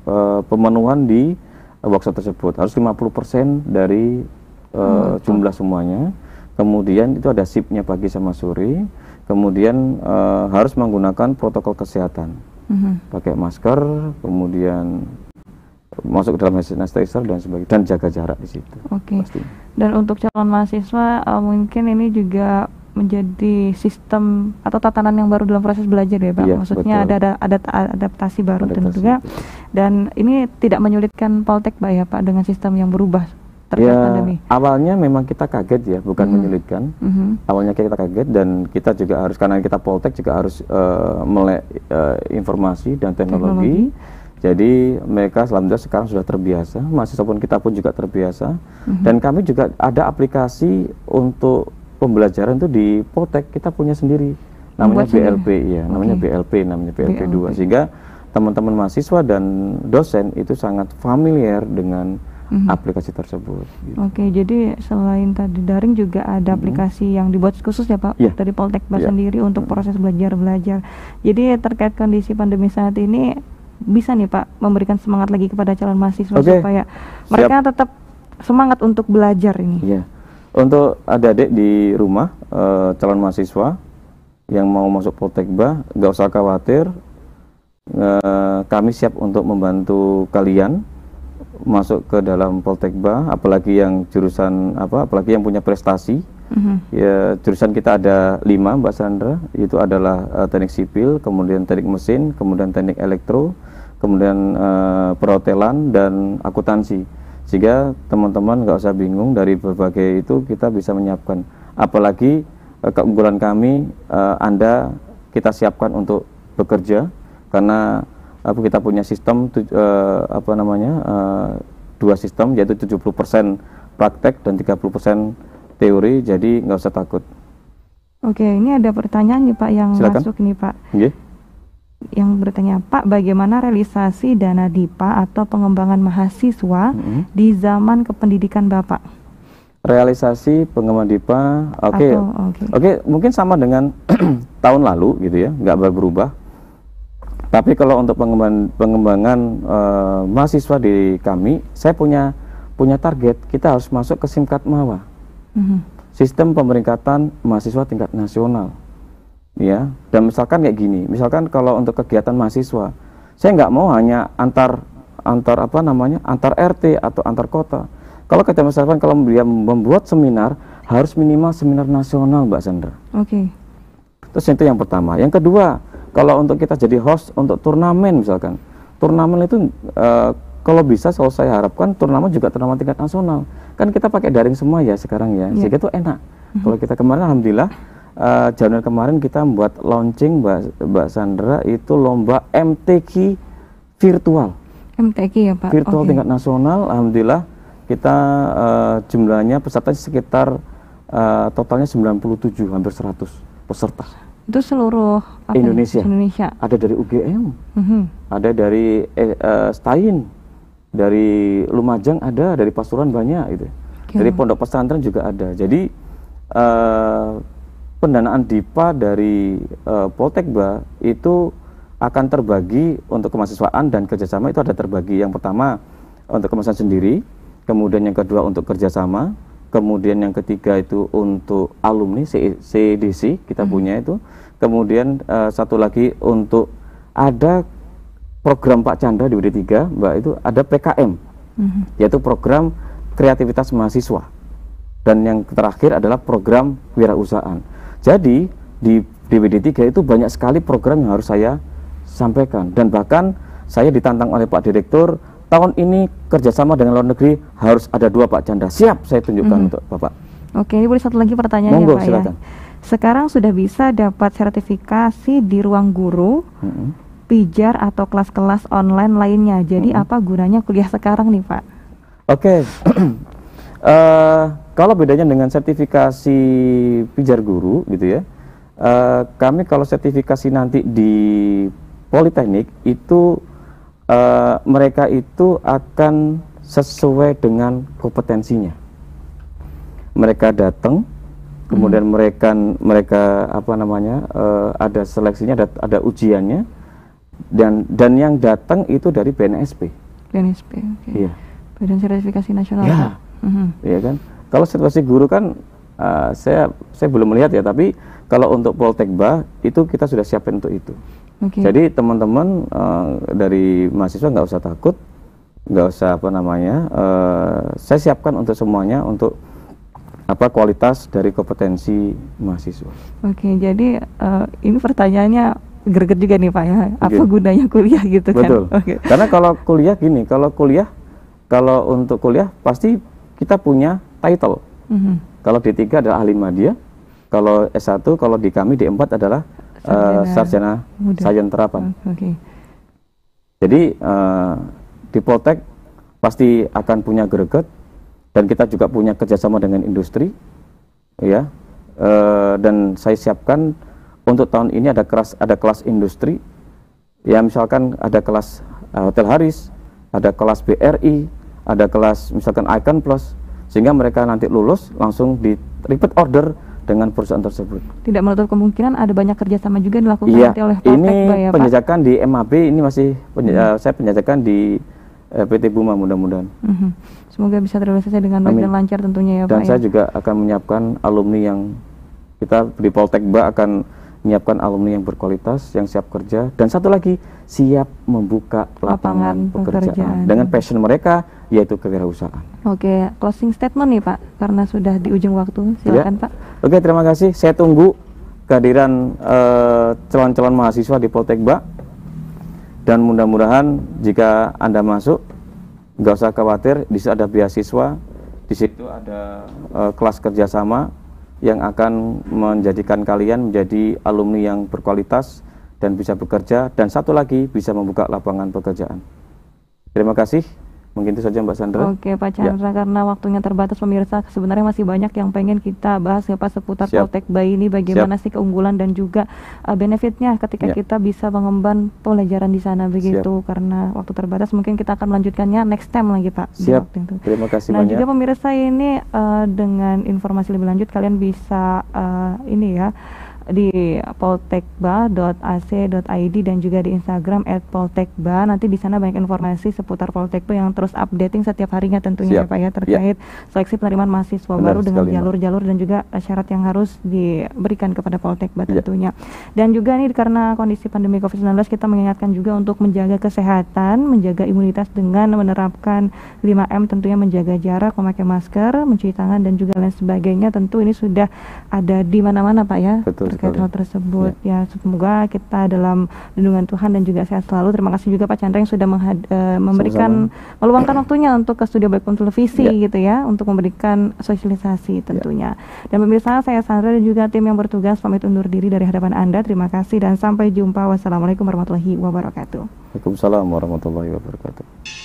pemenuhan di workshop tersebut harus 50% dari jumlah semuanya. Kemudian itu ada shiftnya pagi sama sore. Kemudian harus menggunakan protokol kesehatan, pakai masker, kemudian masuk ke dalam sanitizer dan sebagainya, dan jaga jarak di situ. Dan untuk calon mahasiswa mungkin ini juga menjadi sistem atau tatanan yang baru dalam proses belajar ya Pak. Maksudnya ada adaptasi baru tentunya, dan ini tidak menyulitkan Poltekba ya Pak dengan sistem yang berubah terkait pandemi. Awalnya memang kita kaget ya, bukan menyulitkan. Awalnya kita kaget, dan kita juga harus, karena kita Poltek juga harus melek informasi dan teknologi. Jadi mereka alhamdulillah sekarang sudah terbiasa, mahasiswa pun kita pun juga terbiasa. Dan kami juga ada aplikasi untuk pembelajaran itu di Poltek, kita punya sendiri, namanya BLP ya, namanya BLP 2, sehingga teman-teman mahasiswa dan dosen itu sangat familiar dengan aplikasi tersebut. Jadi selain tadi daring juga ada aplikasi yang dibuat khusus ya Pak dari Poltekba sendiri untuk proses belajar. Jadi terkait kondisi pandemi saat ini, bisa nih Pak memberikan semangat lagi kepada calon mahasiswa supaya mereka tetap semangat untuk belajar ini. Untuk adik-adik di rumah, calon mahasiswa yang mau masuk Poltekba, nggak usah khawatir, kami siap untuk membantu kalian masuk ke dalam Poltekba, apalagi yang jurusan apalagi yang punya prestasi. Ya, jurusan kita ada 5, Mbak Sandra, itu adalah teknik sipil, kemudian teknik mesin, kemudian teknik elektro, kemudian perhotelan dan akuntansi. Sehingga teman-teman nggak usah bingung, dari berbagai itu kita bisa menyiapkan. Apalagi keunggulan kami, Anda kita siapkan untuk bekerja, karena kita punya sistem 2 sistem, yaitu 70% praktek dan 30% teori, jadi nggak usah takut. Oke, ini ada pertanyaan nih Pak yang Silakan. masuk nih Pak. Yeah. Yang bertanya, Pak, bagaimana realisasi dana DIPA atau pengembangan mahasiswa di zaman kependidikan Bapak? Realisasi pengembangan DIPA, oke, mungkin sama dengan tahun lalu gitu ya, nggak berubah. Tapi kalau untuk pengembangan mahasiswa di kami, saya punya target, kita harus masuk ke Simkatmawa. Sistem pemeringkatan mahasiswa tingkat nasional, ya. Dan misalkan kayak gini, misalkan kalau untuk kegiatan mahasiswa, saya nggak mau hanya antar RT atau antar kota. Kalau kita misalkan kalau dia membuat seminar, harus minimal seminar nasional, Mbak Sandra. Oke. Terus itu yang pertama. Yang kedua, kalau untuk kita jadi host untuk turnamen misalkan, turnamen itu kalau bisa, kalau saya harapkan turnamen juga turnamen tingkat nasional. Kan kita pakai daring semua ya sekarang ya, sehingga itu enak. Kalau kita kemarin, alhamdulillah, Januari kemarin kita membuat launching, Mbak Sandra, itu lomba MTQ virtual. MTQ ya Pak? Virtual tingkat nasional, alhamdulillah kita jumlahnya pesertanya sekitar totalnya 97, hampir 100 peserta. Itu seluruh Indonesia. Ada dari UGM, ada dari Stain, dari Lumajang ada, dari Pasuruan banyak gitu. Dari pondok pesantren juga ada. Jadi pendanaan DIPA dari Poltekba itu akan terbagi untuk kemahasiswaan dan kerjasama, itu ada terbagi. Yang pertama untuk kemahasiswaan sendiri, kemudian yang kedua untuk kerjasama, kemudian yang ketiga itu untuk alumni CDC kita punya itu, kemudian satu lagi untuk ada program Pak Chandra di WD3, Mbak, itu ada PKM, yaitu program kreativitas mahasiswa, dan yang terakhir adalah program wirausahaan. Jadi di WD3 itu banyak sekali program yang harus saya sampaikan, dan bahkan saya ditantang oleh Pak Direktur, tahun ini kerjasama dengan luar negeri harus ada 2 Pak Chandra. Siap, saya tunjukkan untuk Bapak. Oke, ini boleh satu lagi pertanyaannya Pak silakan. Ya. Sekarang sudah bisa dapat sertifikasi di ruang guru, pijar atau kelas-kelas online lainnya. Jadi apa gunanya kuliah sekarang nih Pak? Oke, kalau bedanya dengan sertifikasi pijar guru gitu ya, kami kalau sertifikasi nanti di Politeknik itu mereka itu akan sesuai dengan kompetensinya. Mereka datang, kemudian mereka ada seleksinya, ada ujiannya, dan yang datang itu dari BNSP. BNSP, oke. Iya. Badan Sertifikasi Nasional. Ya, iya kan. Kalau sertifikasi guru kan saya belum melihat ya, tapi kalau untuk Poltekba itu kita sudah siapin untuk itu. Jadi teman-teman dari mahasiswa nggak usah takut, nggak usah saya siapkan untuk semuanya, untuk kualitas dari kompetensi mahasiswa. Oke, jadi ini pertanyaannya greget juga nih Pak ya, apa gunanya kuliah gitu kan? Betul. Karena kalau kuliah, kalau untuk kuliah pasti kita punya title. Kalau D3 adalah ahli media, kalau S1, kalau di kami D4 adalah sarjana sains terapan. Jadi di Poltek pasti akan punya greget, dan kita juga punya kerjasama dengan industri, ya. Dan saya siapkan untuk tahun ini ada kelas industri, ya, misalkan ada kelas Hotel Haris, ada kelas BRI, ada kelas misalkan Icon Plus, sehingga mereka nanti lulus langsung di repeat order dengan perusahaan tersebut. Tidak menutup kemungkinan ada banyak kerjasama juga dilakukan nanti oleh Poltek, ini ya, penjajakan Pak? Di MAB ini masih saya penjajakan di PT Buma, mudah-mudahan. Semoga bisa terrealisasi dengan baik dan lancar tentunya ya Pak. Dan saya juga akan menyiapkan alumni yang kita di Poltekba akan menyiapkan alumni yang berkualitas, yang siap kerja, dan satu lagi siap membuka lapangan pekerjaan dengan passion mereka, yaitu kewirausahaan. Oke, closing statement nih Pak, karena sudah di ujung waktu, silakan Pak. Oke, terima kasih. Saya tunggu kehadiran calon-calon mahasiswa di Poltekba, dan mudah-mudahan jika Anda masuk, nggak usah khawatir, di situ ada beasiswa, di situ ada kelas kerjasama yang akan menjadikan kalian menjadi alumni yang berkualitas dan bisa bekerja, dan satu lagi bisa membuka lapangan pekerjaan. Terima kasih. Mungkin itu saja Mbak Sandra. Oke Pak Chandra, karena waktunya terbatas pemirsa, sebenarnya masih banyak yang pengen kita bahas ya Pak seputar Poltekba ini, bagaimana sih keunggulan dan juga benefitnya ketika kita bisa mengemban pelajaran di sana begitu. Karena waktu terbatas, mungkin kita akan melanjutkannya next time lagi Pak. Siap. Terima kasih banyak. Nah juga pemirsa ini dengan informasi lebih lanjut kalian bisa ini ya di poltekba.ac.id dan juga di Instagram @poltekba. Nanti di sana banyak informasi seputar Poltekba yang terus updating setiap harinya tentunya ya Pak ya, terkait seleksi penerimaan mahasiswa baru dengan jalur-jalur dan juga syarat yang harus diberikan kepada Poltekba tentunya. Dan juga nih karena kondisi pandemi COVID-19, kita mengingatkan juga untuk menjaga kesehatan, menjaga imunitas dengan menerapkan 5M, tentunya menjaga jarak, memakai masker, mencuci tangan dan juga lain sebagainya. Tentu ini sudah ada di mana-mana Pak ya. Betul. Terkait hal tersebut ya, semoga kita dalam lindungan Tuhan dan juga sehat selalu. Terima kasih juga Pak Chandra yang sudah memberikan meluangkan waktunya untuk ke studio Balikpapan Televisi gitu ya, untuk memberikan sosialisasi tentunya. Dan pemirsa, saya Sandra dan juga tim yang bertugas pamit undur diri dari hadapan Anda. Terima kasih dan sampai jumpa. Wassalamualaikum warahmatullahi wabarakatuh. Waalaikumsalam warahmatullahi wabarakatuh.